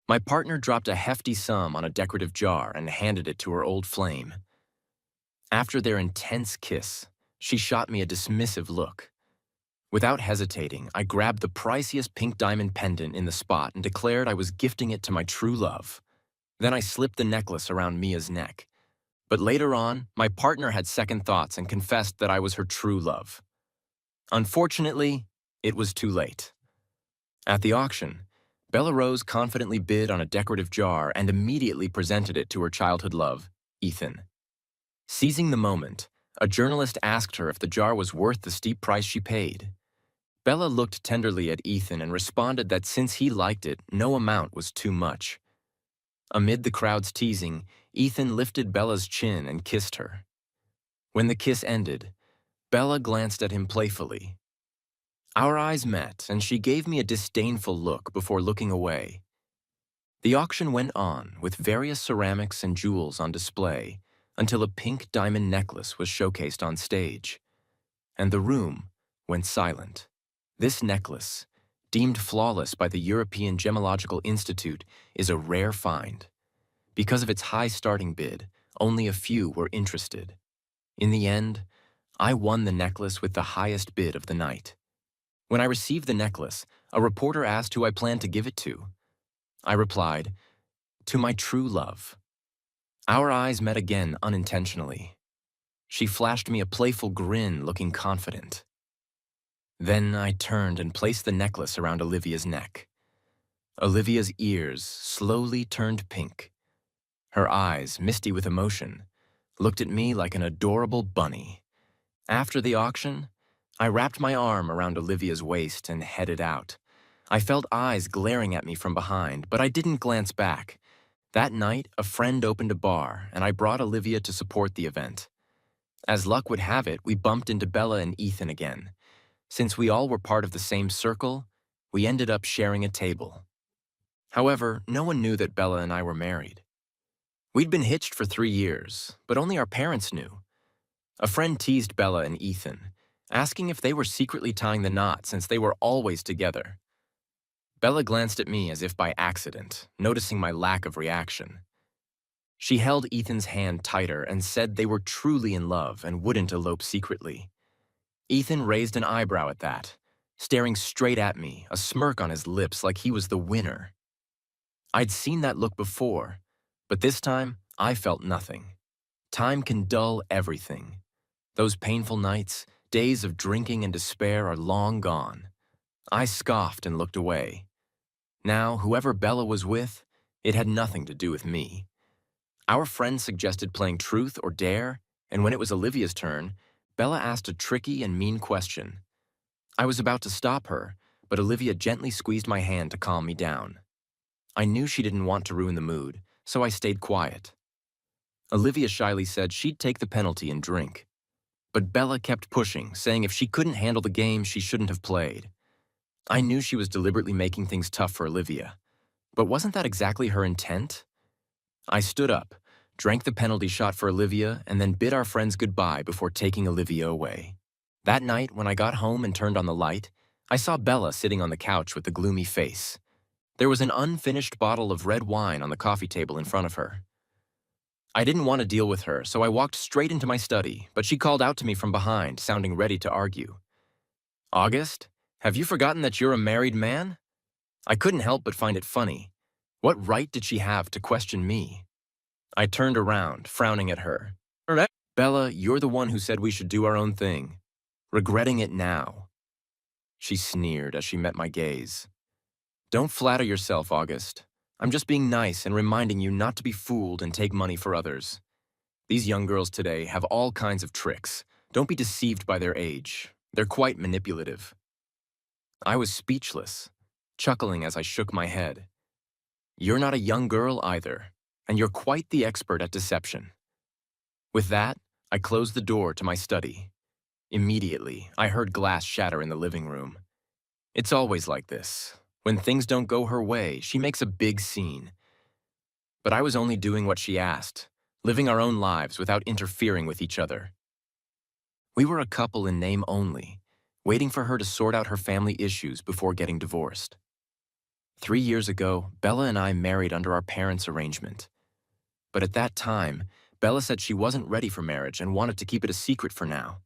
My partner dropped a hefty sum on a decorative jar and handed it to her old flame. After their intense kiss, she shot me a dismissive look. Without hesitating, I grabbed the priciest pink diamond pendant in the spot and declared I was gifting it to my true love. Then I slipped the necklace around Mia's neck. But later on, my partner had second thoughts and confessed that I was her true love. Unfortunately, it was too late. At the auction, Bella Rose confidently bid on a decorative jar and immediately presented it to her childhood love, Ethan. Seizing the moment, a journalist asked her if the jar was worth the steep price she paid. Bella looked tenderly at Ethan and responded that since he liked it, no amount was too much. Amid the crowd's teasing, Ethan lifted Bella's chin and kissed her. When the kiss ended, Bella glanced at him playfully. Our eyes met, and she gave me a disdainful look before looking away. The auction went on, with various ceramics and jewels on display, until a pink diamond necklace was showcased on stage. And the room went silent. This necklace, deemed flawless by the European Gemological Institute, is a rare find. Because of its high starting bid, only a few were interested. In the end, I won the necklace with the highest bid of the night. When I received the necklace, a reporter asked who I planned to give it to. I replied, "To my true love." Our eyes met again unintentionally. She flashed me a playful grin, looking confident. Then I turned and placed the necklace around Olivia's neck. Olivia's ears slowly turned pink. Her eyes, misty with emotion, looked at me like an adorable bunny. After the auction, I wrapped my arm around Olivia's waist and headed out. I felt eyes glaring at me from behind, but I didn't glance back. That night, a friend opened a bar, and I brought Olivia to support the event. As luck would have it, we bumped into Bella and Ethan again. Since we all were part of the same circle, we ended up sharing a table. However, no one knew that Bella and I were married. We'd been hitched for 3 years, but only our parents knew. A friend teased Bella and Ethan, asking if they were secretly tying the knot since they were always together. Bella glanced at me as if by accident, noticing my lack of reaction. She held Ethan's hand tighter and said they were truly in love and wouldn't elope secretly. Ethan raised an eyebrow at that, staring straight at me, a smirk on his lips like he was the winner. I'd seen that look before, but this time I felt nothing. Time can dull everything. Those painful nights, days of drinking and despair are long gone. I scoffed and looked away. Now, whoever Bella was with, it had nothing to do with me. Our friend suggested playing truth or dare, and when it was Olivia's turn, Bella asked a tricky and mean question. I was about to stop her, but Olivia gently squeezed my hand to calm me down. I knew she didn't want to ruin the mood, so I stayed quiet. Olivia shyly said she'd take the penalty and drink. But Bella kept pushing, saying if she couldn't handle the game, she shouldn't have played. I knew she was deliberately making things tough for Olivia. But wasn't that exactly her intent? I stood up, drank the penalty shot for Olivia, and then bid our friends goodbye before taking Olivia away. That night, when I got home and turned on the light, I saw Bella sitting on the couch with a gloomy face. There was an unfinished bottle of red wine on the coffee table in front of her. I didn't want to deal with her, so I walked straight into my study, but she called out to me from behind, sounding ready to argue. "August, have you forgotten that you're a married man?" I couldn't help but find it funny. What right did she have to question me? I turned around, frowning at her. "Bella, you're the one who said we should do our own thing. Regretting it now." She sneered as she met my gaze. "Don't flatter yourself, August. I'm just being nice and reminding you not to be fooled and take money for others. These young girls today have all kinds of tricks. Don't be deceived by their age. They're quite manipulative." I was speechless, chuckling as I shook my head. "You're not a young girl either, and you're quite the expert at deception." With that, I closed the door to my study. Immediately, I heard glass shatter in the living room. It's always like this. When things don't go her way, she makes a big scene. But I was only doing what she asked, living our own lives without interfering with each other. We were a couple in name only, waiting for her to sort out her family issues before getting divorced. 3 years ago, Bella and I married under our parents' arrangement. But at that time, Bella said she wasn't ready for marriage and wanted to keep it a secret for now.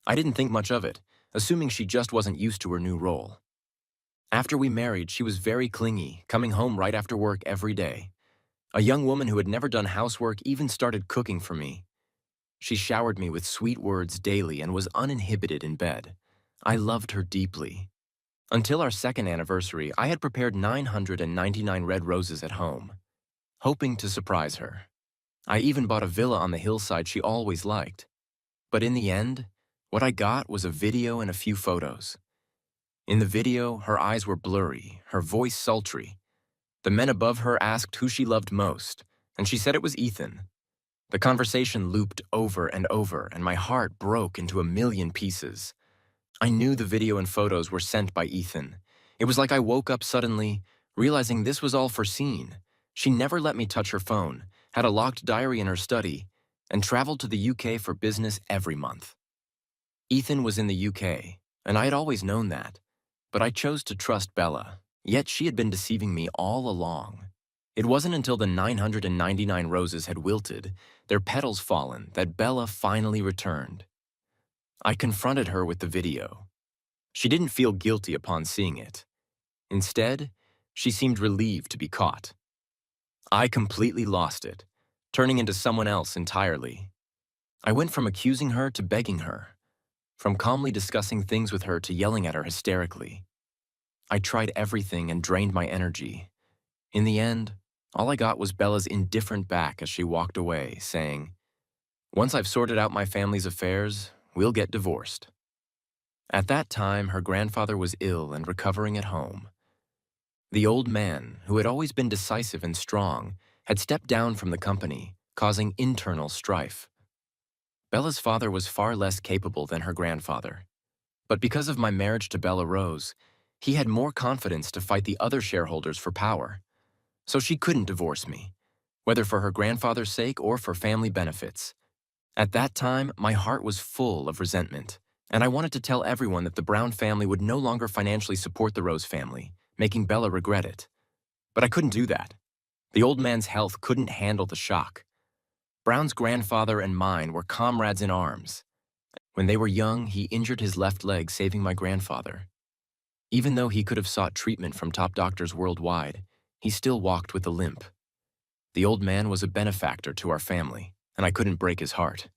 I didn't think much of it, assuming she just wasn't used to her new role. After we married, she was very clingy, coming home right after work every day. A young woman who had never done housework even started cooking for me. She showered me with sweet words daily and was uninhibited in bed. I loved her deeply. Until our second anniversary, I had prepared 999 red roses at home, hoping to surprise her. I even bought a villa on the hillside she always liked. But in the end, what I got was a video and a few photos. In the video, her eyes were blurry, her voice sultry. The men above her asked who she loved most, and she said it was Ethan. The conversation looped over and over, and my heart broke into a million pieces. I knew the video and photos were sent by Ethan. It was like I woke up suddenly, realizing this was all foreseen. She never let me touch her phone, had a locked diary in her study, and traveled to the UK for business every month. Ethan was in the UK, and I had always known that. But I chose to trust Bella, yet she had been deceiving me all along. It wasn't until the 999 roses had wilted, their petals fallen, that Bella finally returned. I confronted her with the video. She didn't feel guilty upon seeing it. Instead, she seemed relieved to be caught. I completely lost it, turning into someone else entirely. I went from accusing her to begging her, from calmly discussing things with her to yelling at her hysterically. I tried everything and drained my energy. In the end, all I got was Bella's indifferent back as she walked away, saying, "Once I've sorted out my family's affairs, we'll get divorced." At that time, her grandfather was ill and recovering at home. The old man, who had always been decisive and strong, had stepped down from the company, causing internal strife. Bella's father was far less capable than her grandfather. But because of my marriage to Bella Rose, he had more confidence to fight the other shareholders for power. So she couldn't divorce me, whether for her grandfather's sake or for family benefits. At that time, my heart was full of resentment, and I wanted to tell everyone that the Brown family would no longer financially support the Rose family, making Bella regret it. But I couldn't do that. The old man's health couldn't handle the shock. Brown's grandfather and mine were comrades in arms. When they were young, he injured his left leg, saving my grandfather. Even though he could have sought treatment from top doctors worldwide, he still walked with a limp. The old man was a benefactor to our family, and I couldn't break his heart.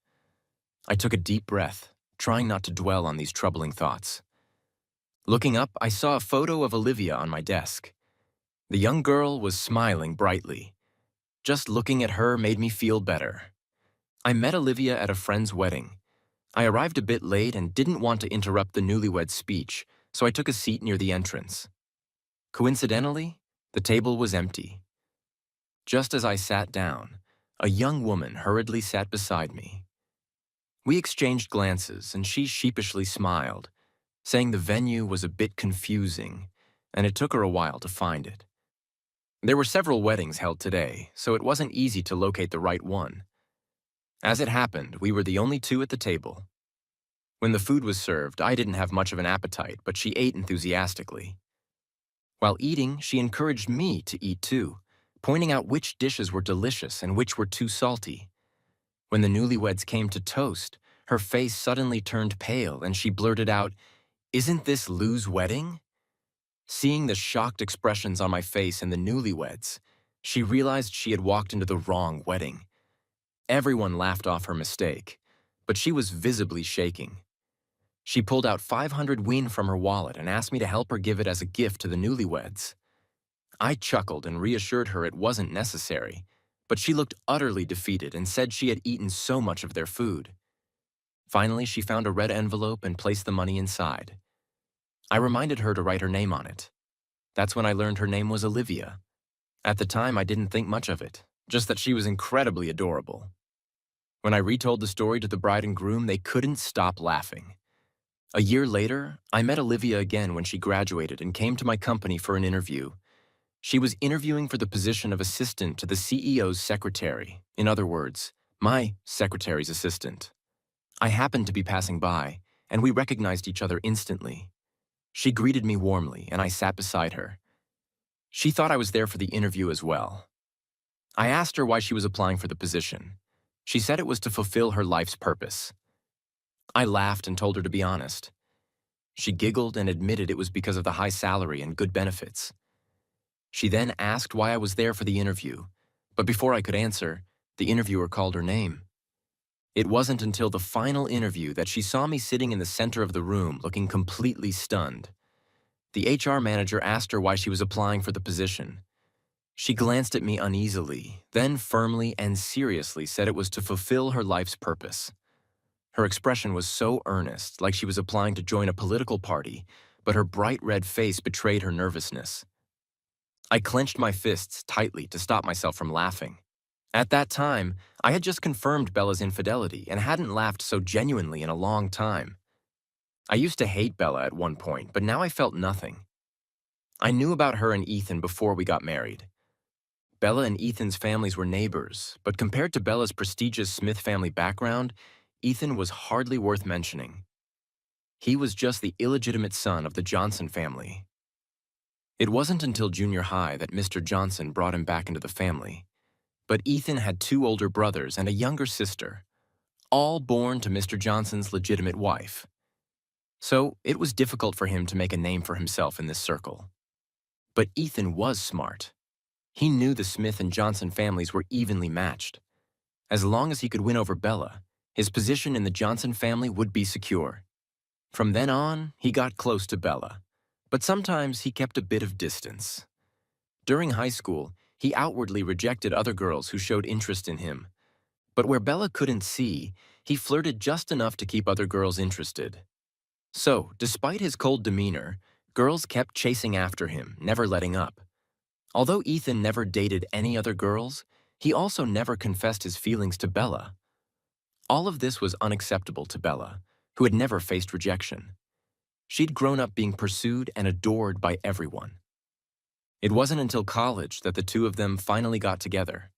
I took a deep breath, trying not to dwell on these troubling thoughts. Looking up, I saw a photo of Olivia on my desk. The young girl was smiling brightly. Just looking at her made me feel better. I met Olivia at a friend's wedding. I arrived a bit late and didn't want to interrupt the newlyweds' speech, so I took a seat near the entrance. Coincidentally, the table was empty. Just as I sat down, a young woman hurriedly sat beside me. We exchanged glances, and she sheepishly smiled, saying the venue was a bit confusing, and it took her a while to find it. There were several weddings held today, so it wasn't easy to locate the right one. As it happened, we were the only two at the table. When the food was served, I didn't have much of an appetite, but she ate enthusiastically. While eating, she encouraged me to eat too, pointing out which dishes were delicious and which were too salty. When the newlyweds came to toast, her face suddenly turned pale and she blurted out, "Isn't this Lou's wedding?" Seeing the shocked expressions on my face and the newlyweds, she realized she had walked into the wrong wedding. Everyone laughed off her mistake, but she was visibly shaking. She pulled out 500 won from her wallet and asked me to help her give it as a gift to the newlyweds. I chuckled and reassured her it wasn't necessary, but she looked utterly defeated and said she had eaten so much of their food. Finally, she found a red envelope and placed the money inside. I reminded her to write her name on it. That's when I learned her name was Olivia. At the time, I didn't think much of it, just that she was incredibly adorable. When I retold the story to the bride and groom, they couldn't stop laughing. A year later, I met Olivia again when she graduated and came to my company for an interview. She was interviewing for the position of assistant to the CEO's secretary. In other words, my secretary's assistant. I happened to be passing by, and we recognized each other instantly. She greeted me warmly, and I sat beside her. She thought I was there for the interview as well. I asked her why she was applying for the position. She said it was to fulfill her life's purpose. I laughed and told her to be honest. She giggled and admitted it was because of the high salary and good benefits. She then asked why I was there for the interview, but before I could answer, the interviewer called her name. It wasn't until the final interview that she saw me sitting in the center of the room looking completely stunned. The HR manager asked her why she was applying for the position. She glanced at me uneasily, then firmly and seriously said it was to fulfill her life's purpose. Her expression was so earnest, like she was applying to join a political party, but her bright red face betrayed her nervousness. I clenched my fists tightly to stop myself from laughing. At that time, I had just confirmed Bella's infidelity and hadn't laughed so genuinely in a long time. I used to hate Bella at one point, but now I felt nothing. I knew about her and Ethan before we got married. Bella and Ethan's families were neighbors, but compared to Bella's prestigious Smith family background, Ethan was hardly worth mentioning. He was just the illegitimate son of the Johnson family. It wasn't until junior high that Mr. Johnson brought him back into the family. But Ethan had two older brothers and a younger sister, all born to Mr. Johnson's legitimate wife. So it was difficult for him to make a name for himself in this circle. But Ethan was smart. He knew the Smith and Johnson families were evenly matched. As long as he could win over Bella, his position in the Johnson family would be secure. From then on, he got close to Bella, but sometimes he kept a bit of distance. During high school, he outwardly rejected other girls who showed interest in him. But where Bella couldn't see, he flirted just enough to keep other girls interested. So, despite his cold demeanor, girls kept chasing after him, never letting up. Although Ethan never dated any other girls, he also never confessed his feelings to Bella. All of this was unacceptable to Bella, who had never faced rejection. She'd grown up being pursued and adored by everyone. It wasn't until college that the two of them finally got together.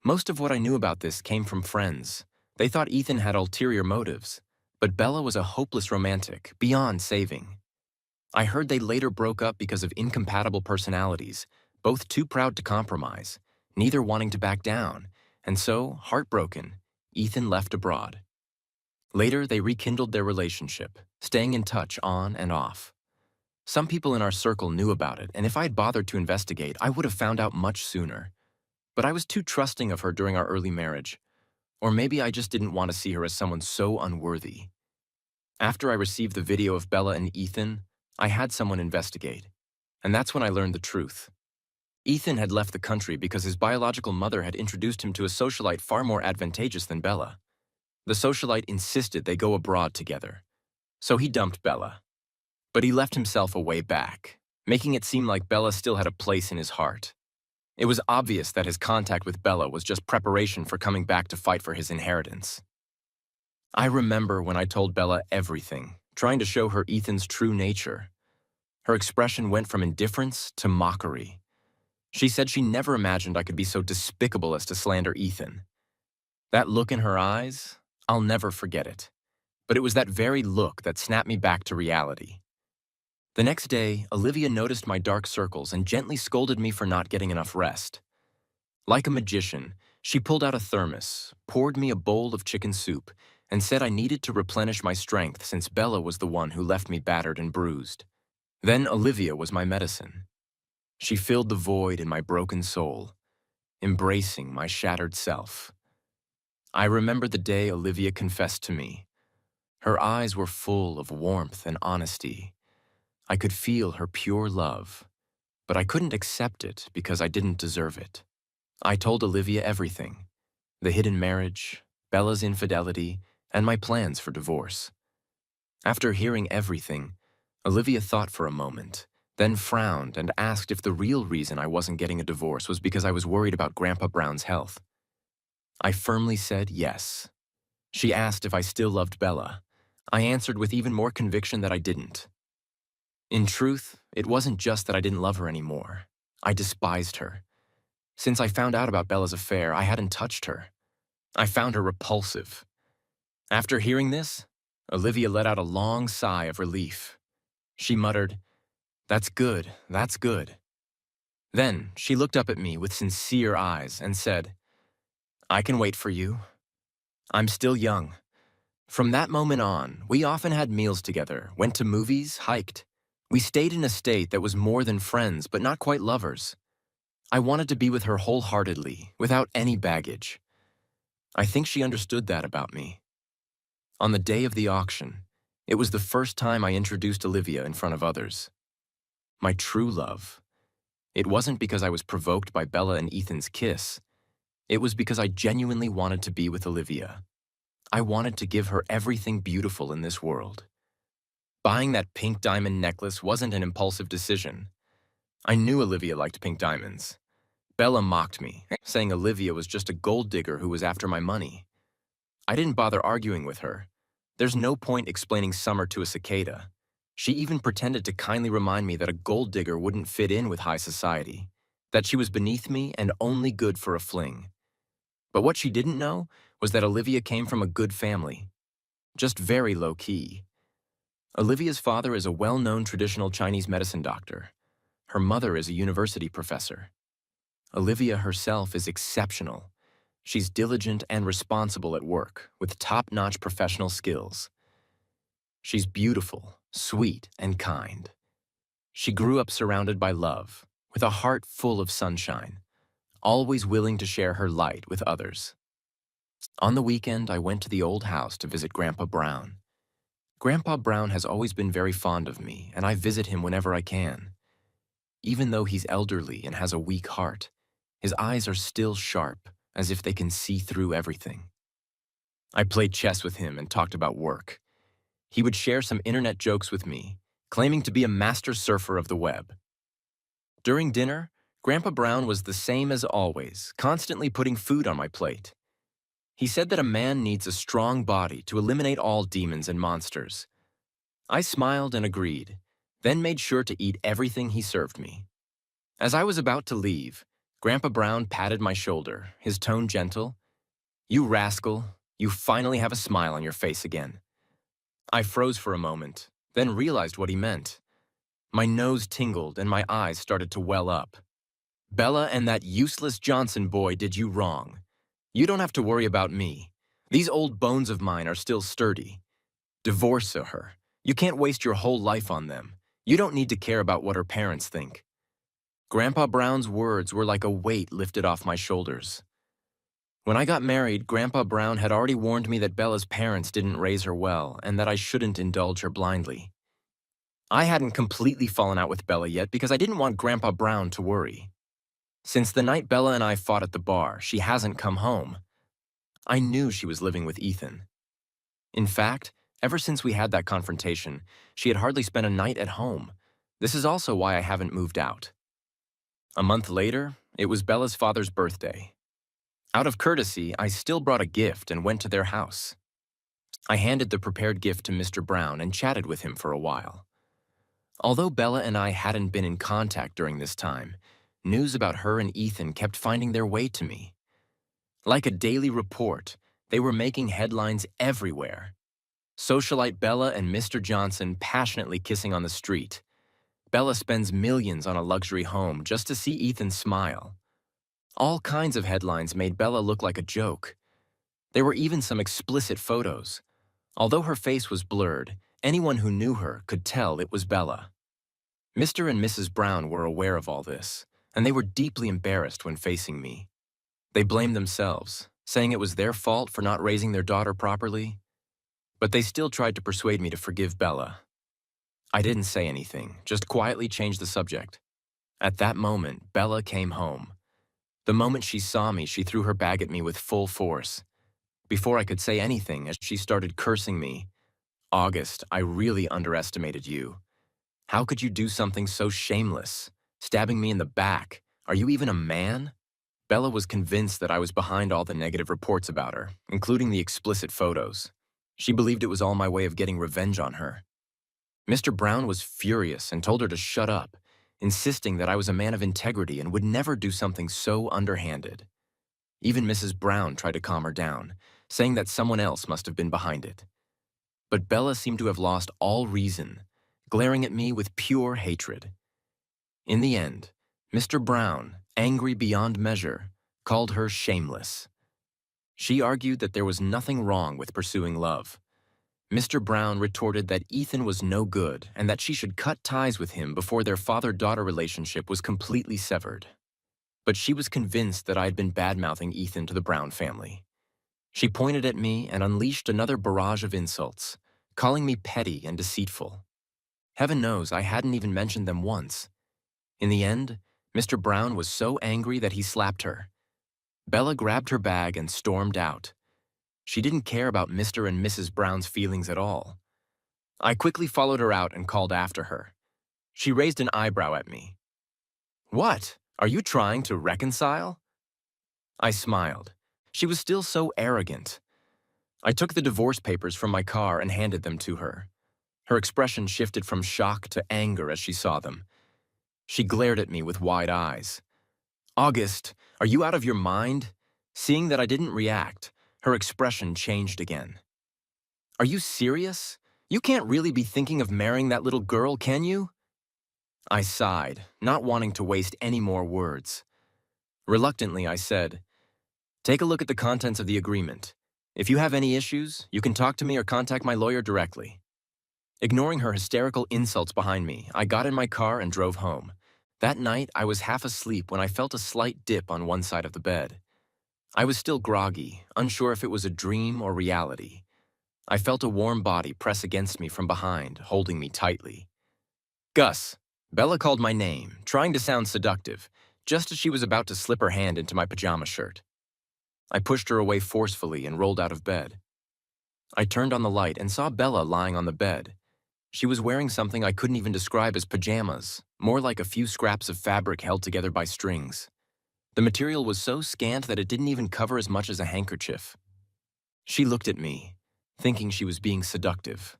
Most of what I knew about this came from friends. They thought Ethan had ulterior motives, but Bella was a hopeless romantic, beyond saving. I heard they later broke up because of incompatible personalities, both too proud to compromise, neither wanting to back down, and so, heartbroken, Ethan left abroad. Later, they rekindled their relationship, staying in touch on and off. Some people in our circle knew about it, and if I had bothered to investigate, I would have found out much sooner. But I was too trusting of her during our early marriage. Or maybe I just didn't want to see her as someone so unworthy. After I received the video of Bella and Ethan, I had someone investigate. And that's when I learned the truth. Ethan had left the country because his biological mother had introduced him to a socialite far more advantageous than Bella. The socialite insisted they go abroad together. So he dumped Bella. But he left himself a way back, making it seem like Bella still had a place in his heart. It was obvious that his contact with Bella was just preparation for coming back to fight for his inheritance. I remember when I told Bella everything, trying to show her Ethan's true nature. Her expression went from indifference to mockery. She said she never imagined I could be so despicable as to slander Ethan. That look in her eyes, I'll never forget it. But it was that very look that snapped me back to reality. The next day, Olivia noticed my dark circles and gently scolded me for not getting enough rest. Like a magician, she pulled out a thermos, poured me a bowl of chicken soup, and said I needed to replenish my strength since Bella was the one who left me battered and bruised. Then Olivia was my medicine. She filled the void in my broken soul, embracing my shattered self. I remember the day Olivia confessed to me. Her eyes were full of warmth and honesty. I could feel her pure love, but I couldn't accept it because I didn't deserve it. I told Olivia everything: the hidden marriage, Bella's infidelity, and my plans for divorce. After hearing everything, Olivia thought for a moment, then frowned and asked if the real reason I wasn't getting a divorce was because I was worried about Grandpa Brown's health. I firmly said yes. She asked if I still loved Bella. I answered with even more conviction that I didn't. In truth, it wasn't just that I didn't love her anymore. I despised her. Since I found out about Bella's affair, I hadn't touched her. I found her repulsive. After hearing this, Olivia let out a long sigh of relief. She muttered, "That's good, that's good." Then she looked up at me with sincere eyes and said, "I can wait for you. I'm still young." From that moment on, we often had meals together, went to movies, hiked. We stayed in a state that was more than friends, but not quite lovers. I wanted to be with her wholeheartedly, without any baggage. I think she understood that about me. On the day of the auction, it was the first time I introduced Olivia in front of others. My true love. It wasn't because I was provoked by Bella and Ethan's kiss. It was because I genuinely wanted to be with Olivia. I wanted to give her everything beautiful in this world. Buying that pink diamond necklace wasn't an impulsive decision. I knew Olivia liked pink diamonds. Bella mocked me, saying Olivia was just a gold digger who was after my money. I didn't bother arguing with her. There's no point explaining summer to a cicada. She even pretended to kindly remind me that a gold digger wouldn't fit in with high society, that she was beneath me and only good for a fling. But what she didn't know was that Olivia came from a good family, just very low-key. Olivia's father is a well-known traditional Chinese medicine doctor. Her mother is a university professor. Olivia herself is exceptional. She's diligent and responsible at work, with top-notch professional skills. She's beautiful, sweet, and kind. She grew up surrounded by love, with a heart full of sunshine, always willing to share her light with others. On the weekend, I went to the old house to visit Grandpa Brown. Grandpa Brown has always been very fond of me, and I visit him whenever I can. Even though he's elderly and has a weak heart, his eyes are still sharp, as if they can see through everything. I played chess with him and talked about work. He would share some internet jokes with me, claiming to be a master surfer of the web. During dinner, Grandpa Brown was the same as always, constantly putting food on my plate. He said that a man needs a strong body to eliminate all demons and monsters. I smiled and agreed, then made sure to eat everything he served me. As I was about to leave, Grandpa Brown patted my shoulder, his tone gentle. "You rascal, you finally have a smile on your face again." I froze for a moment, then realized what he meant. My nose tingled and my eyes started to well up. "Bella and that useless Johnson boy did you wrong. You don't have to worry about me. These old bones of mine are still sturdy. Divorce her. You can't waste your whole life on them. You don't need to care about what her parents think." Grandpa Brown's words were like a weight lifted off my shoulders. When I got married, Grandpa Brown had already warned me that Bella's parents didn't raise her well and that I shouldn't indulge her blindly. I hadn't completely fallen out with Bella yet because I didn't want Grandpa Brown to worry. Since the night Bella and I fought at the bar, she hasn't come home. I knew she was living with Ethan. In fact, ever since we had that confrontation, she had hardly spent a night at home. This is also why I haven't moved out. A month later, it was Bella's father's birthday. Out of courtesy, I still brought a gift and went to their house. I handed the prepared gift to Mr. Brown and chatted with him for a while. Although Bella and I hadn't been in contact during this time, news about her and Ethan kept finding their way to me. Like a daily report, they were making headlines everywhere. Socialite Bella and Mr. Johnson passionately kissing on the street. Bella spends millions on a luxury home just to see Ethan smile. All kinds of headlines made Bella look like a joke. There were even some explicit photos. Although her face was blurred, anyone who knew her could tell it was Bella. Mr. and Mrs. Brown were aware of all this, and they were deeply embarrassed when facing me. They blamed themselves, saying it was their fault for not raising their daughter properly. But they still tried to persuade me to forgive Bella. I didn't say anything, just quietly changed the subject. At that moment, Bella came home. The moment she saw me, she threw her bag at me with full force. Before I could say anything, as she started cursing me, "August, I really underestimated you. How could you do something so shameless? Stabbing me in the back. Are you even a man?" Bella was convinced that I was behind all the negative reports about her, including the explicit photos. She believed it was all my way of getting revenge on her. Mr. Brown was furious and told her to shut up, insisting that I was a man of integrity and would never do something so underhanded. Even Mrs. Brown tried to calm her down, saying that someone else must have been behind it. But Bella seemed to have lost all reason, glaring at me with pure hatred. In the end, Mr. Brown, angry beyond measure, called her shameless. She argued that there was nothing wrong with pursuing love. Mr. Brown retorted that Ethan was no good and that she should cut ties with him before their father-daughter relationship was completely severed. But she was convinced that I had been bad-mouthing Ethan to the Brown family. She pointed at me and unleashed another barrage of insults, calling me petty and deceitful. Heaven knows I hadn't even mentioned them once. In the end, Mr. Brown was so angry that he slapped her. Bella grabbed her bag and stormed out. She didn't care about Mr. and Mrs. Brown's feelings at all. I quickly followed her out and called after her. She raised an eyebrow at me. "What? Are you trying to reconcile?" I smiled. She was still so arrogant. I took the divorce papers from my car and handed them to her. Her expression shifted from shock to anger as she saw them. She glared at me with wide eyes. "August, are you out of your mind?" Seeing that I didn't react, her expression changed again. "Are you serious? You can't really be thinking of marrying that little girl, can you?" I sighed, not wanting to waste any more words. Reluctantly, I said, "Take a look at the contents of the agreement. If you have any issues, you can talk to me or contact my lawyer directly." Ignoring her hysterical insults behind me, I got in my car and drove home. That night, I was half asleep when I felt a slight dip on one side of the bed. I was still groggy, unsure if it was a dream or reality. I felt a warm body press against me from behind, holding me tightly. "Gus." Bella called my name, trying to sound seductive, just as she was about to slip her hand into my pajama shirt. I pushed her away forcefully and rolled out of bed. I turned on the light and saw Bella lying on the bed. She was wearing something I couldn't even describe as pajamas, more like a few scraps of fabric held together by strings. The material was so scant that it didn't even cover as much as a handkerchief. She looked at me, thinking she was being seductive.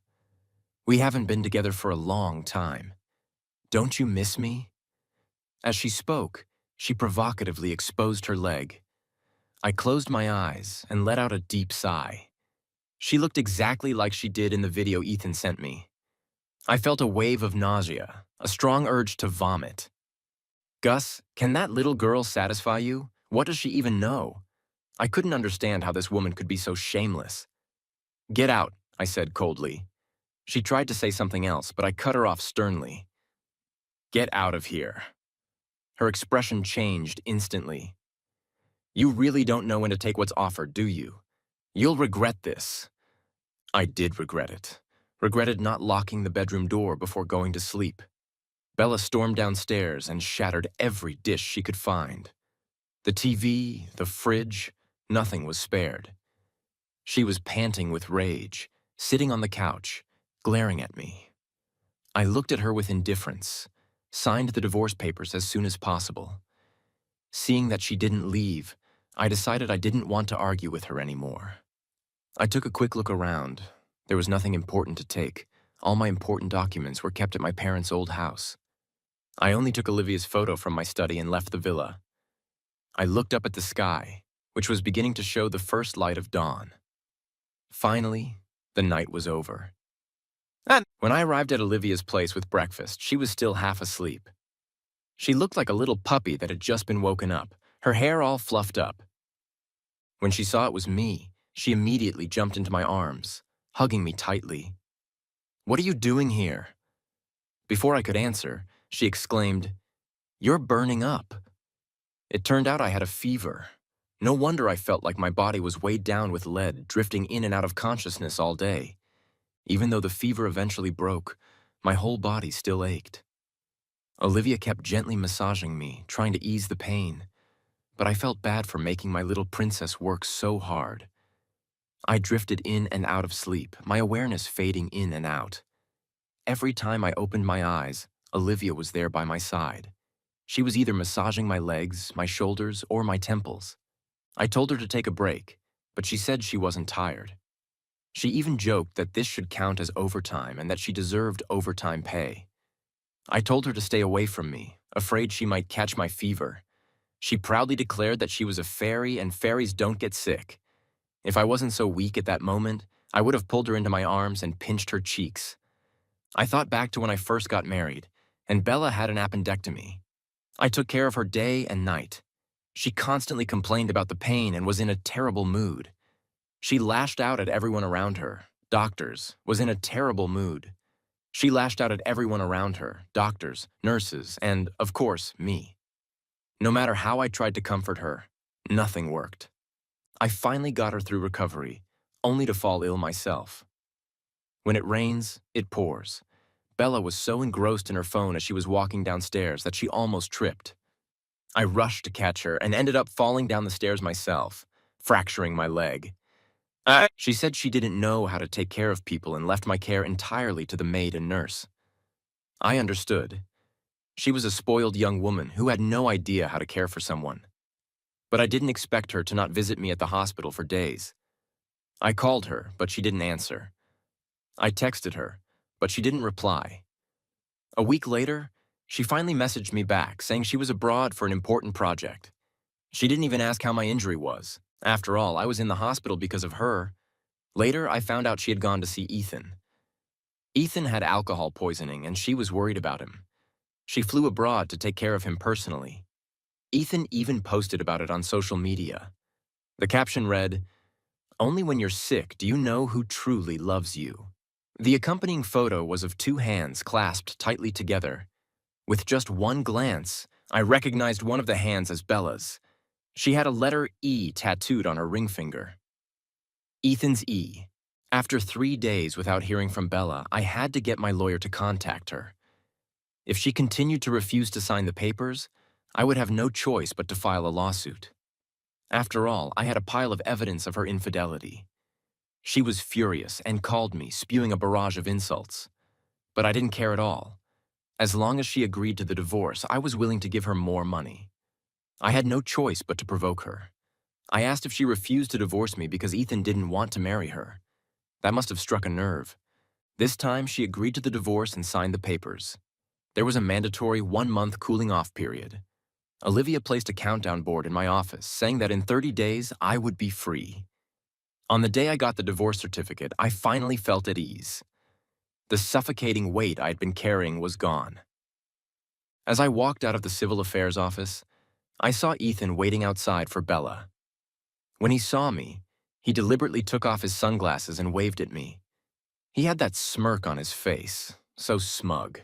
"We haven't been together for a long time. Don't you miss me?" As she spoke, she provocatively exposed her leg. I closed my eyes and let out a deep sigh. She looked exactly like she did in the video Ethan sent me. I felt a wave of nausea, a strong urge to vomit. "Gus, can that little girl satisfy you? What does she even know?" I couldn't understand how this woman could be so shameless. "Get out," I said coldly. She tried to say something else, but I cut her off sternly. "Get out of here." Her expression changed instantly. "You really don't know when to take what's offered, do you? You'll regret this." I did regret it. Regretted not locking the bedroom door before going to sleep. Bella stormed downstairs and shattered every dish she could find. The TV, the fridge, nothing was spared. She was panting with rage, sitting on the couch, glaring at me. I looked at her with indifference, signed the divorce papers as soon as possible. Seeing that she didn't leave, I decided I didn't want to argue with her anymore. I took a quick look around. There was nothing important to take. All my important documents were kept at my parents' old house. I only took Olivia's photo from my study and left the villa. I looked up at the sky, which was beginning to show the first light of dawn. Finally, the night was over. When I arrived at Olivia's place with breakfast, she was still half asleep. She looked like a little puppy that had just been woken up, her hair all fluffed up. When she saw it was me, she immediately jumped into my arms, hugging me tightly. "What are you doing here?" Before I could answer, she exclaimed, "You're burning up." It turned out I had a fever. No wonder I felt like my body was weighed down with lead, drifting in and out of consciousness all day. Even though the fever eventually broke, my whole body still ached. Olivia kept gently massaging me, trying to ease the pain, but I felt bad for making my little princess work so hard. I drifted in and out of sleep, my awareness fading in and out. Every time I opened my eyes, Olivia was there by my side. She was either massaging my legs, my shoulders, or my temples. I told her to take a break, but she said she wasn't tired. She even joked that this should count as overtime and that she deserved overtime pay. I told her to stay away from me, afraid she might catch my fever. She proudly declared that she was a fairy and fairies don't get sick. If I wasn't so weak at that moment, I would have pulled her into my arms and pinched her cheeks. I thought back to when I first got married, and Bella had an appendectomy. I took care of her day and night. She constantly complained about the pain and was in a terrible mood. She lashed out at everyone around her. Doctors, was in a terrible mood. She lashed out at everyone around her, doctors, nurses, and, of course, me. No matter how I tried to comfort her, nothing worked. I finally got her through recovery, only to fall ill myself. When it rains, it pours. Bella was so engrossed in her phone as she was walking downstairs that she almost tripped. I rushed to catch her and ended up falling down the stairs myself, fracturing my leg. She said she didn't know how to take care of people and left my care entirely to the maid and nurse. I understood. She was a spoiled young woman who had no idea how to care for someone. But I didn't expect her to not visit me at the hospital for days. I called her, but she didn't answer. I texted her, but she didn't reply. A week later, she finally messaged me back, saying she was abroad for an important project. She didn't even ask how my injury was. After all, I was in the hospital because of her. Later, I found out she had gone to see Ethan. Ethan had alcohol poisoning, and she was worried about him. She flew abroad to take care of him personally. Ethan even posted about it on social media. The caption read, "Only when you're sick do you know who truly loves you." The accompanying photo was of two hands clasped tightly together. With just one glance, I recognized one of the hands as Bella's. She had a letter E tattooed on her ring finger. Ethan's E. After 3 days without hearing from Bella, I had to get my lawyer to contact her. If she continued to refuse to sign the papers, I would have no choice but to file a lawsuit. After all, I had a pile of evidence of her infidelity. She was furious and called me, spewing a barrage of insults. But I didn't care at all. As long as she agreed to the divorce, I was willing to give her more money. I had no choice but to provoke her. I asked if she refused to divorce me because Ethan didn't want to marry her. That must have struck a nerve. This time, she agreed to the divorce and signed the papers. There was a mandatory 1-month cooling-off period. Olivia placed a countdown board in my office, saying that in 30 days, I would be free. On the day I got the divorce certificate, I finally felt at ease. The suffocating weight I had been carrying was gone. As I walked out of the civil affairs office, I saw Ethan waiting outside for Bella. When he saw me, he deliberately took off his sunglasses and waved at me. He had that smirk on his face, so smug.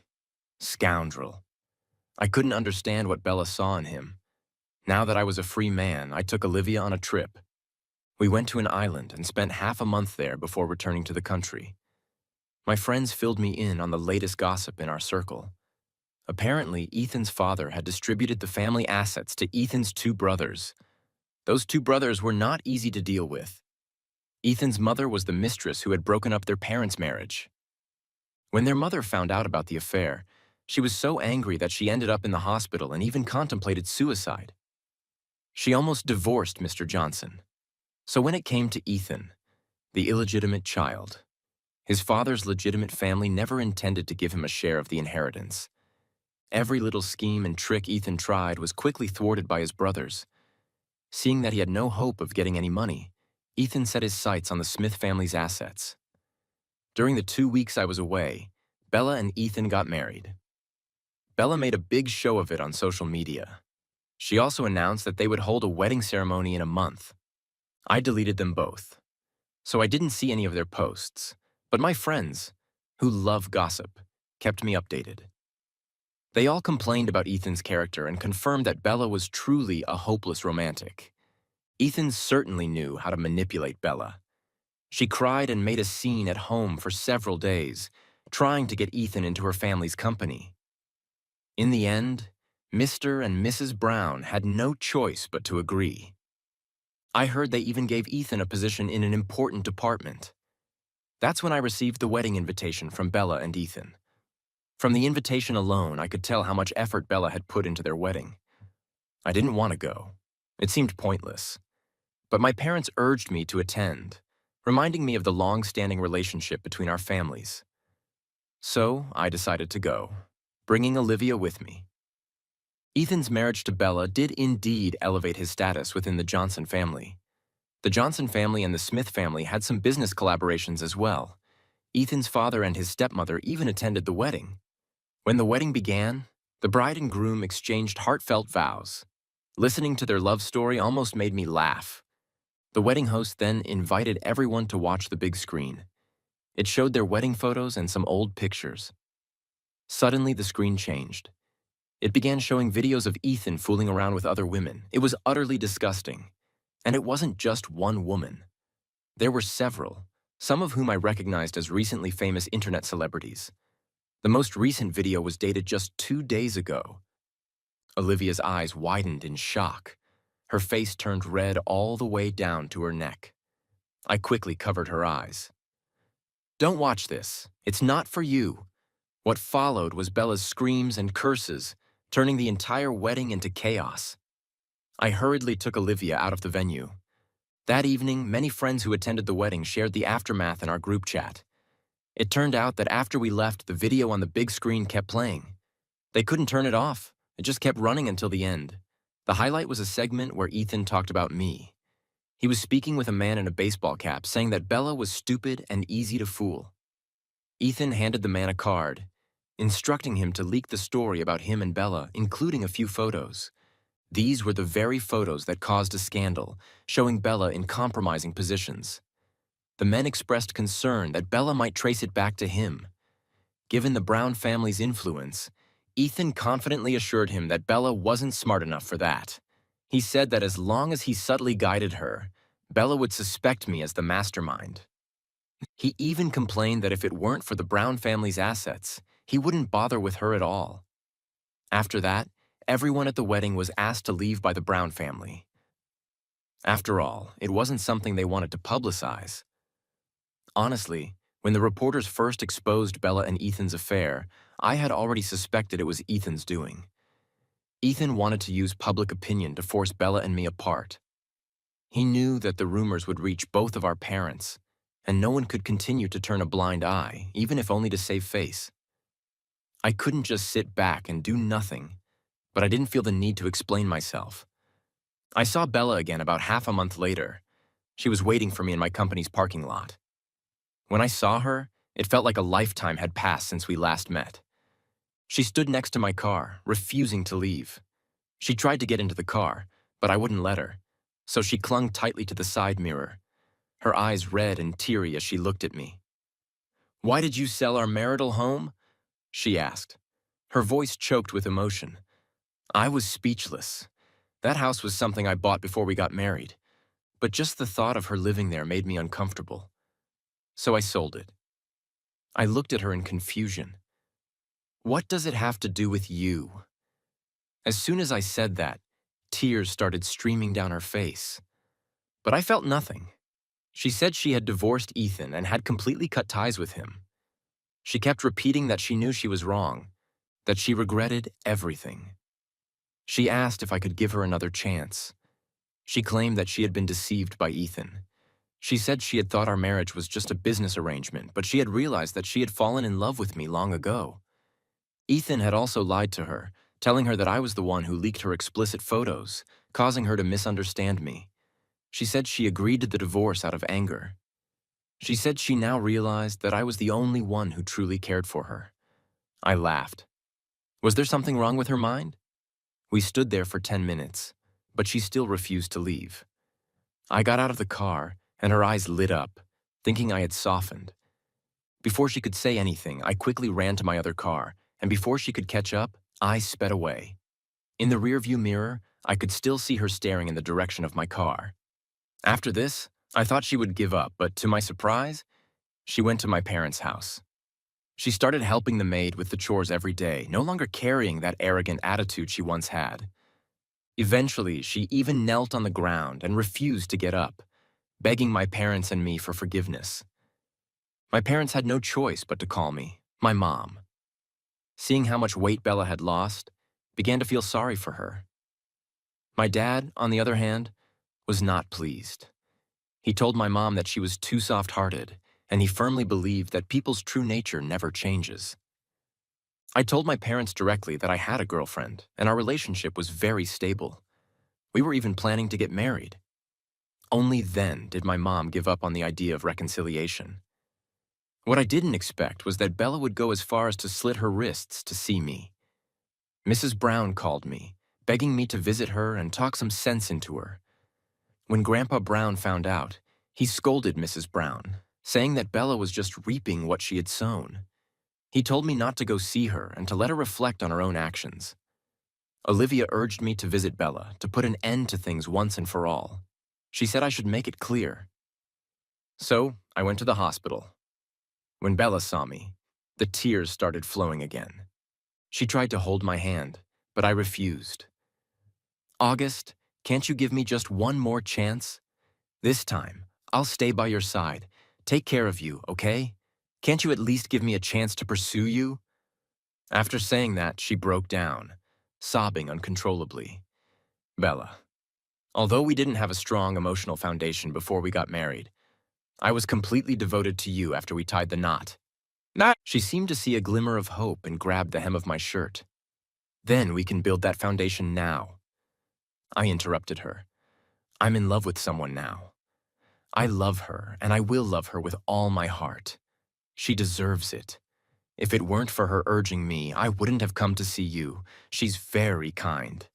Scoundrel. I couldn't understand what Bella saw in him. Now that I was a free man, I took Olivia on a trip. We went to an island and spent half a month there before returning to the country. My friends filled me in on the latest gossip in our circle. Apparently, Ethan's father had distributed the family assets to Ethan's 2 brothers. Those 2 brothers were not easy to deal with. Ethan's mother was the mistress who had broken up their parents' marriage. When their mother found out about the affair, she was so angry that she ended up in the hospital and even contemplated suicide. She almost divorced Mr. Johnson. So when it came to Ethan, the illegitimate child, his father's legitimate family never intended to give him a share of the inheritance. Every little scheme and trick Ethan tried was quickly thwarted by his brothers. Seeing that he had no hope of getting any money, Ethan set his sights on the Smith family's assets. During the 2 weeks I was away, Bella and Ethan got married. Bella made a big show of it on social media. She also announced that they would hold a wedding ceremony in a month. I deleted them both, so I didn't see any of their posts, but my friends, who love gossip, kept me updated. They all complained about Ethan's character and confirmed that Bella was truly a hopeless romantic. Ethan certainly knew how to manipulate Bella. She cried and made a scene at home for several days, trying to get Ethan into her family's company. In the end, Mr. and Mrs. Brown had no choice but to agree. I heard they even gave Ethan a position in an important department. That's when I received the wedding invitation from Bella and Ethan. From the invitation alone, I could tell how much effort Bella had put into their wedding. I didn't want to go. It seemed pointless. But my parents urged me to attend, reminding me of the long-standing relationship between our families. So I decided to go, bringing Olivia with me. Ethan's marriage to Bella did indeed elevate his status within the Johnson family. The Johnson family and the Smith family had some business collaborations as well. Ethan's father and his stepmother even attended the wedding. When the wedding began, The bride and groom exchanged heartfelt vows. Listening to their love story almost made me laugh. The wedding host then invited everyone to watch the big screen. It showed their wedding photos and some old pictures. Suddenly, the screen changed. It began showing videos of Ethan fooling around with other women. It was utterly disgusting. And it wasn't just one woman. There were several, some of whom I recognized as recently famous internet celebrities. The most recent video was dated just 2 days ago. Olivia's eyes widened in shock. Her face turned red all the way down to her neck. I quickly covered her eyes. "Don't watch this. It's not for you." What followed was Bella's screams and curses, turning the entire wedding into chaos. I hurriedly took Olivia out of the venue. That evening, many friends who attended the wedding shared the aftermath in our group chat. It turned out that after we left, the video on the big screen kept playing. They couldn't turn it off. It just kept running until the end. The highlight was a segment where Ethan talked about me. He was speaking with a man in a baseball cap, saying that Bella was stupid and easy to fool. Ethan handed the man a card, instructing him to leak the story about him and Bella, including a few photos. These were the very photos that caused a scandal, showing Bella in compromising positions. The men expressed concern that Bella might trace it back to him. Given the Brown family's influence, Ethan confidently assured him that Bella wasn't smart enough for that. He said that as long as he subtly guided her, Bella would suspect me as the mastermind. He even complained that if it weren't for the Brown family's assets, he wouldn't bother with her at all. After that, everyone at the wedding was asked to leave by the Brown family. After all, it wasn't something they wanted to publicize. Honestly, when the reporters first exposed Bella and Ethan's affair, I had already suspected it was Ethan's doing. Ethan wanted to use public opinion to force Bella and me apart. He knew that the rumors would reach both of our parents, and no one could continue to turn a blind eye, even if only to save face. I couldn't just sit back and do nothing, but I didn't feel the need to explain myself. I saw Bella again about half a month later. She was waiting for me in my company's parking lot. When I saw her, it felt like a lifetime had passed since we last met. She stood next to my car, refusing to leave. She tried to get into the car, but I wouldn't let her, so she clung tightly to the side mirror, her eyes red and teary as she looked at me. "Why did you sell our marital home?" she asked. Her voice choked with emotion. I was speechless. That house was something I bought before we got married, but just the thought of her living there made me uncomfortable. So I sold it. I looked at her in confusion. "What does it have to do with you?" As soon as I said that, tears started streaming down her face. But I felt nothing. She said she had divorced Ethan and had completely cut ties with him. She kept repeating that she knew she was wrong, that she regretted everything. She asked if I could give her another chance. She claimed that she had been deceived by Ethan. She said she had thought our marriage was just a business arrangement, but she had realized that she had fallen in love with me long ago. Ethan had also lied to her, telling her that I was the one who leaked her explicit photos, causing her to misunderstand me. She said she agreed to the divorce out of anger. She said she now realized that I was the only one who truly cared for her. I laughed. Was there something wrong with her mind? We stood there for 10 minutes, but she still refused to leave. I got out of the car, and her eyes lit up, thinking I had softened. Before she could say anything, I quickly ran to my other car, and before she could catch up, I sped away. In the rearview mirror, I could still see her staring in the direction of my car. After this, I thought she would give up, but to my surprise, she went to my parents' house. She started helping the maid with the chores every day, no longer carrying that arrogant attitude she once had. Eventually, she even knelt on the ground and refused to get up, begging my parents and me for forgiveness. My parents had no choice but to call me my mom. Seeing how much weight Bella had lost, began to feel sorry for her. My dad, on the other hand, was not pleased. He told my mom that she was too soft-hearted, and he firmly believed that people's true nature never changes. I told my parents directly that I had a girlfriend, and our relationship was very stable. We were even planning to get married. Only then did my mom give up on the idea of reconciliation. What I didn't expect was that Bella would go as far as to slit her wrists to see me. Mrs. Brown called me, begging me to visit her and talk some sense into her. When Grandpa Brown found out, he scolded Mrs. Brown, saying that Bella was just reaping what she had sown. He told me not to go see her and to let her reflect on her own actions. Olivia urged me to visit Bella to put an end to things once and for all. She said I should make it clear. So I went to the hospital. When Bella saw me, the tears started flowing again. She tried to hold my hand, but I refused. August, can't you give me just one more chance? This time, I'll stay by your side, take care of you, okay? Can't you at least give me a chance to pursue you? After saying that, she broke down, sobbing uncontrollably. Bella, although we didn't have a strong emotional foundation before we got married, I was completely devoted to you after we tied the knot. She seemed to see a glimmer of hope and grabbed the hem of my shirt. Then we can build that foundation now. I interrupted her. I'm in love with someone now. I love her, and I will love her with all my heart. She deserves it. If it weren't for her urging me, I wouldn't have come to see you. She's very kind.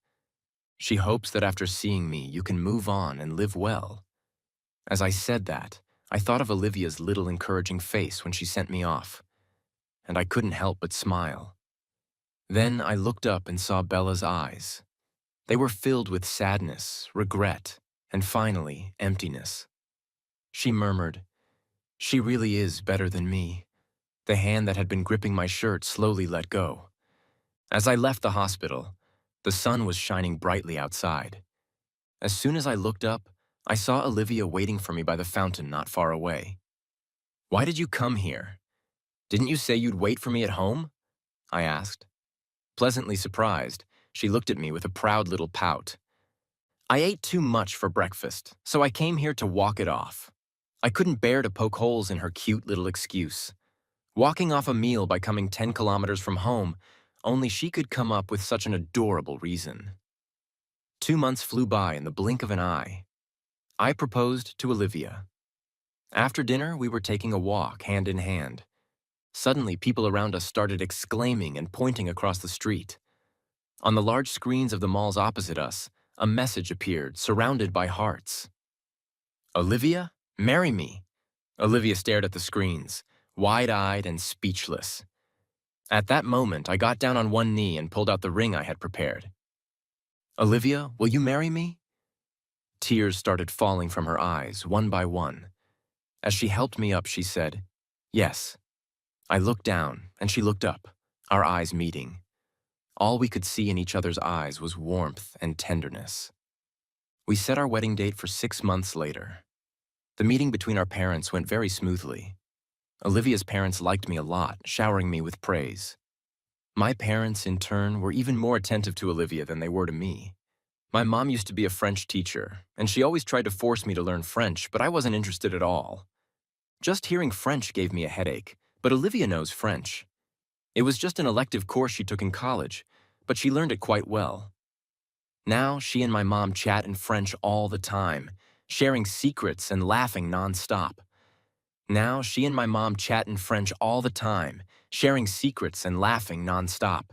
She hopes that after seeing me, you can move on and live well. As I said that, I thought of Olivia's little encouraging face when she sent me off, and I couldn't help but smile. Then I looked up and saw Bella's eyes. They were filled with sadness, regret, and finally, emptiness. She murmured, "She really is better than me." The hand that had been gripping my shirt slowly let go. As I left the hospital, the sun was shining brightly outside. As soon as I looked up, I saw Olivia waiting for me by the fountain not far away. "Why did you come here? Didn't you say you'd wait for me at home?" I asked. Pleasantly surprised, she looked at me with a proud little pout. "I ate too much for breakfast, so I came here to walk it off." I couldn't bear to poke holes in her cute little excuse. Walking off a meal by coming 10 kilometers from home, only she could come up with such an adorable reason. 2 months flew by in the blink of an eye. I proposed to Olivia. After dinner, we were taking a walk, hand in hand. Suddenly, people around us started exclaiming and pointing across the street. On the large screens of the malls opposite us, a message appeared, surrounded by hearts. "Olivia, marry me." Olivia stared at the screens, wide-eyed and speechless. At that moment, I got down on one knee and pulled out the ring I had prepared. "Olivia, will you marry me?" Tears started falling from her eyes, one by one. As she helped me up, she said, "Yes." I looked down, and she looked up, our eyes meeting. All we could see in each other's eyes was warmth and tenderness. We set our wedding date for 6 months later. The meeting between our parents went very smoothly. Olivia's parents liked me a lot, showering me with praise. My parents, in turn, were even more attentive to Olivia than they were to me. My mom used to be a French teacher, and she always tried to force me to learn French, but I wasn't interested at all. Just hearing French gave me a headache, but Olivia knows French. It was just an elective course she took in college, but she learned it quite well. Now she and my mom chat in French all the time, sharing secrets and laughing nonstop. Now she and my mom chat in French all the time, sharing secrets and laughing nonstop.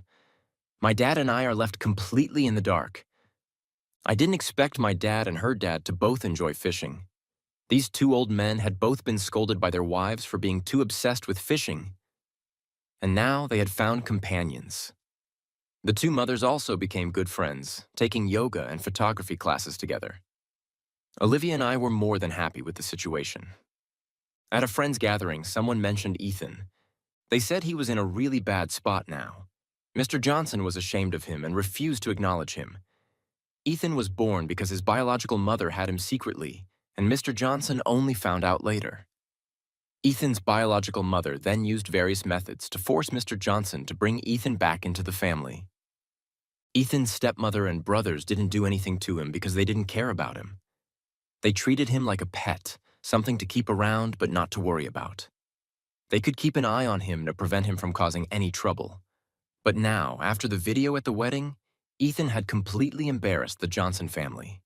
My dad and I are left completely in the dark. I didn't expect my dad and her dad to both enjoy fishing. These two old men had both been scolded by their wives for being too obsessed with fishing. And now they had found companions. The two mothers also became good friends, taking yoga and photography classes together. Olivia and I were more than happy with the situation. At a friend's gathering, someone mentioned Ethan. They said he was in a really bad spot now. Mr. Johnson was ashamed of him and refused to acknowledge him. Ethan was born because his biological mother had him secretly, and Mr. Johnson only found out later. Ethan's biological mother then used various methods to force Mr. Johnson to bring Ethan back into the family. Ethan's stepmother and brothers didn't do anything to him because they didn't care about him. They treated him like a pet, something to keep around but not to worry about. They could keep an eye on him to prevent him from causing any trouble. But now, after the video at the wedding, Ethan had completely embarrassed the Johnson family.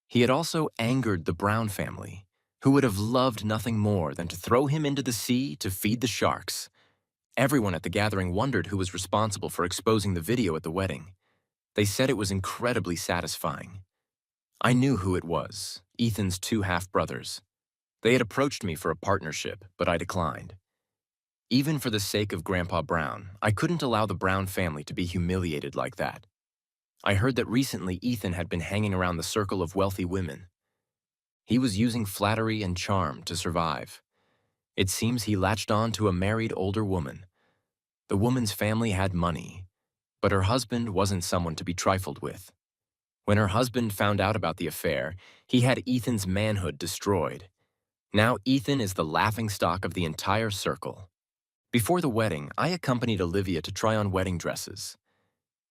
He had also angered the Brown family, who would have loved nothing more than to throw him into the sea to feed the sharks. Everyone at the gathering wondered who was responsible for exposing the video at the wedding. They said it was incredibly satisfying. I knew who it was, Ethan's 2 half-brothers. They had approached me for a partnership, but I declined. Even for the sake of Grandpa Brown, I couldn't allow the Brown family to be humiliated like that. I heard that recently Ethan had been hanging around the circle of wealthy women. He was using flattery and charm to survive. It seems he latched on to a married older woman. The woman's family had money, but her husband wasn't someone to be trifled with. When her husband found out about the affair, he had Ethan's manhood destroyed. Now Ethan is the laughingstock of the entire circle. Before the wedding, I accompanied Olivia to try on wedding dresses.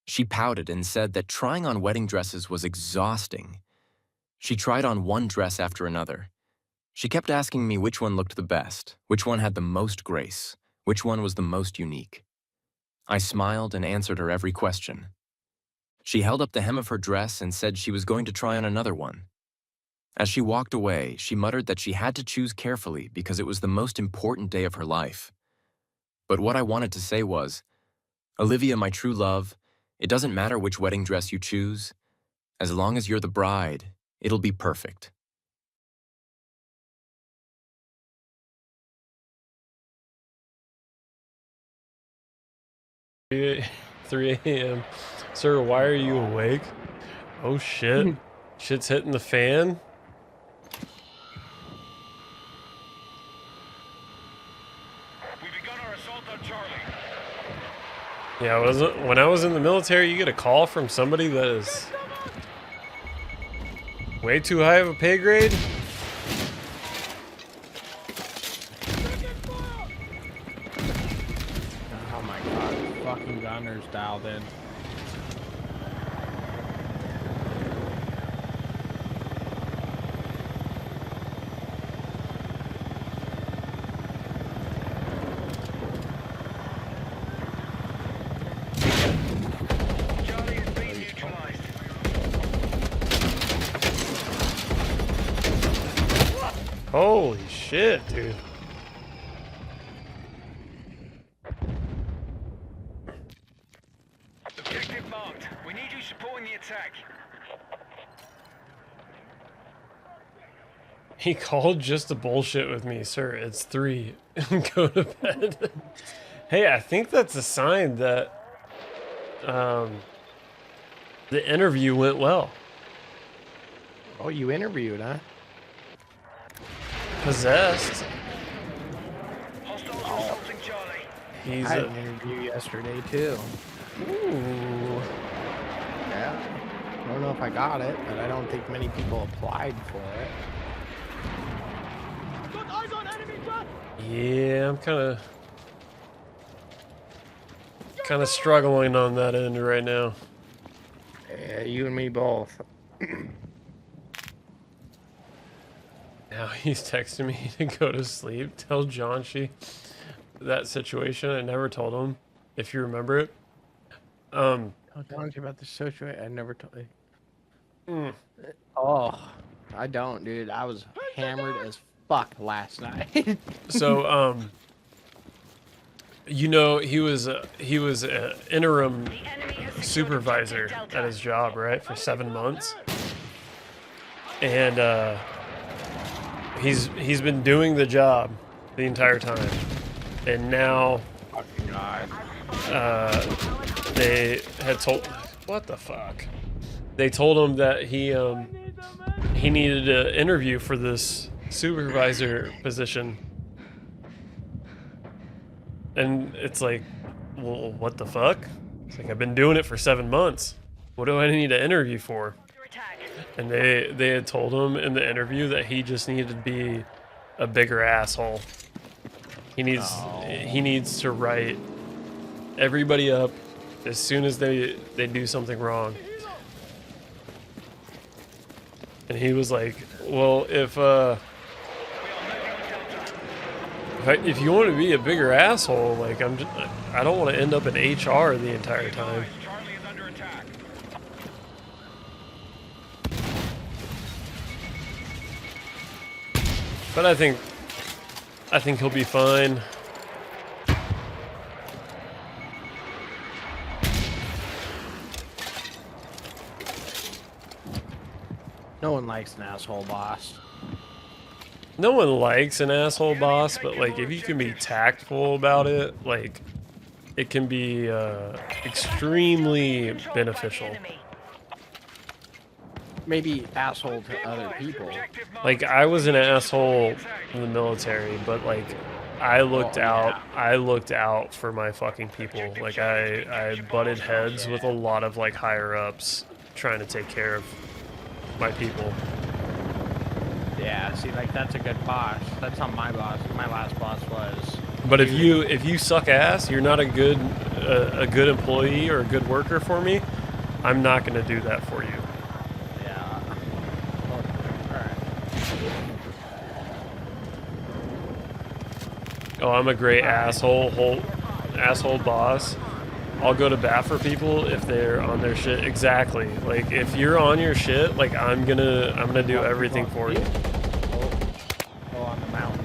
She pouted and said that trying on wedding dresses was exhausting. She tried on one dress after another. She kept asking me which one looked the best, which one had the most grace, which one was the most unique. I smiled and answered her every question. She held up the hem of her dress and said she was going to try on another one. As she walked away, she muttered that she had to choose carefully because it was the most important day of her life. But what I wanted to say was, Olivia, my true love, it doesn't matter which wedding dress you choose. As long as you're the bride, it'll be perfect. Three a.m. Sir, why are you awake? Oh shit. Shit's hitting the fan. We begun our assault on Charlie. Yeah, when I was in the military, you get a call from somebody that is way too high of a pay grade. Oh my god, fucking gunners dialed in. Charlie is being neutralized. Holy shit, dude. Objective marked. We need you supporting the attack. He called just to bullshit with me, sir. It's 3. Go to bed. Hey, I think that's a sign that the interview went well. Oh, you interviewed, huh? Possessed. Hostiles are assaulting Charlie. He's I had an interview yesterday too. ooh. Yeah. I don't know if I got it, but I don't think many people applied for it. Yeah, I'm kind of struggling on that end right now. Yeah, you and me both. Now he's texting me to go to sleep. Tell John that situation. I never told him, if you remember it. I'll tell you about the situation. I never told you. Oh, I don't, dude. I was hammered as fuck last night. So, you know, he was an interim supervisor at his job, right, for 7 months, and he's been doing the job the entire time, and now Fucking god. they had told what the fuck they told him that he needed an interview for this supervisor position, and it's like, well, what the fuck? It's like, I've been doing it for 7 months. What do I need an interview for? And they had told him in the interview that he just needed to be a bigger asshole. He needs to write everybody up as soon as they do something wrong. And he was like, well, if you want to be a bigger asshole, like I don't want to end up in HR the entire time. Charlie is under attack. But I think he'll be fine. No one likes an asshole boss. No one likes an asshole boss, but like if you can be tactful about it, like it can be extremely beneficial. Maybe asshole to other people. Like I was an asshole in the military, but like I looked out. I looked out for my fucking people. Like I butted heads with a lot of like higher ups trying to take care of my people. Yeah, see, like that's a good boss. That's how my last boss was. But if you suck ass, you're not a good employee or a good worker for me. I'm not gonna do that for you. Yeah. Alright. Oh, I'm a great asshole boss. I'll go to bat for people if they're on their shit. Exactly. Like if you're on your shit, like I'm gonna do everything for you. Oh, on the mountain.